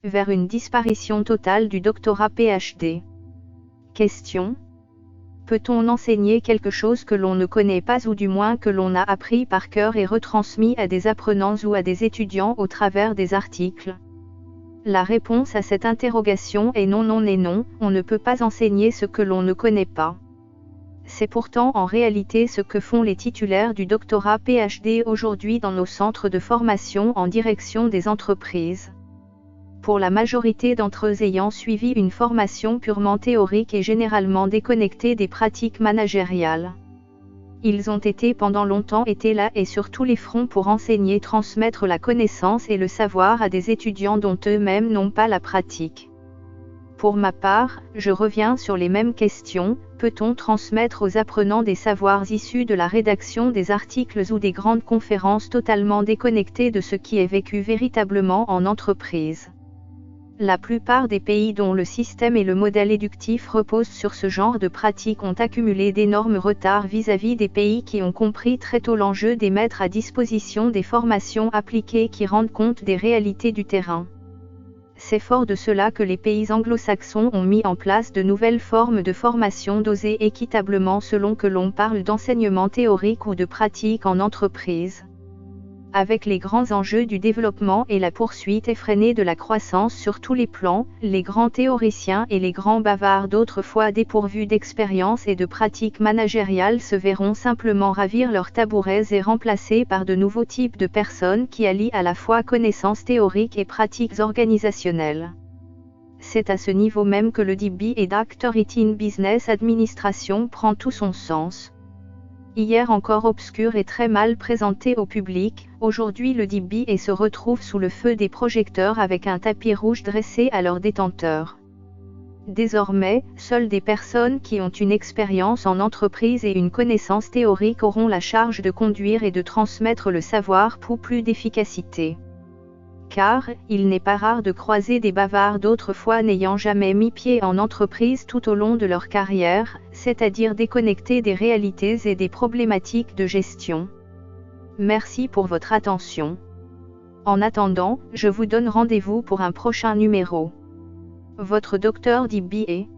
vers une disparition totale du doctorat PhD. Question. Peut-on enseigner quelque chose que l'on ne connaît pas ou du moins que l'on a appris par cœur et retransmis à des apprenants ou à des étudiants au travers des articles? La réponse à cette interrogation est non, non et non, on ne peut pas enseigner ce que l'on ne connaît pas. C'est pourtant en réalité ce que font les titulaires du doctorat PhD aujourd'hui dans nos centres de formation en direction des entreprises. Pour la majorité d'entre eux ayant suivi une formation purement théorique et généralement déconnectée des pratiques managériales. Ils ont été pendant longtemps là et sur tous les fronts pour enseigner, transmettre la connaissance et le savoir à des étudiants dont eux-mêmes n'ont pas la pratique. Pour ma part, je reviens sur les mêmes questions. Peut-on transmettre aux apprenants des savoirs issus de la rédaction des articles ou des grandes conférences totalement déconnectés de ce qui est vécu véritablement en entreprise? La plupart des pays dont le système et le modèle éducatif reposent sur ce genre de pratiques ont accumulé d'énormes retards vis-à-vis des pays qui ont compris très tôt l'enjeu de mettre à disposition des formations appliquées qui rendent compte des réalités du terrain. C'est fort de cela que les pays anglo-saxons ont mis en place de nouvelles formes de formation dosées équitablement selon que l'on parle d'enseignement théorique ou de pratique en entreprise. Avec les grands enjeux du développement et la poursuite effrénée de la croissance sur tous les plans, les grands théoriciens et les grands bavards d'autrefois dépourvus d'expérience et de pratiques managériales se verront simplement ravir leurs tabourets et remplacés par de nouveaux types de personnes qui allient à la fois connaissances théoriques et pratiques organisationnelles. C'est à ce niveau même que le DB et Doctorate in Business Administration prend tout son sens. Hier encore obscur et très mal présenté au public, aujourd'hui le DB se retrouve sous le feu des projecteurs avec un tapis rouge dressé à leurs détenteurs. Désormais, seules des personnes qui ont une expérience en entreprise et une connaissance théorique auront la charge de conduire et de transmettre le savoir pour plus d'efficacité. Car, il n'est pas rare de croiser des bavards d'autrefois n'ayant jamais mis pied en entreprise tout au long de leur carrière, c'est-à-dire déconnectés des réalités et des problématiques de gestion. Merci pour votre attention. En attendant, je vous donne rendez-vous pour un prochain numéro. Votre Dr DB.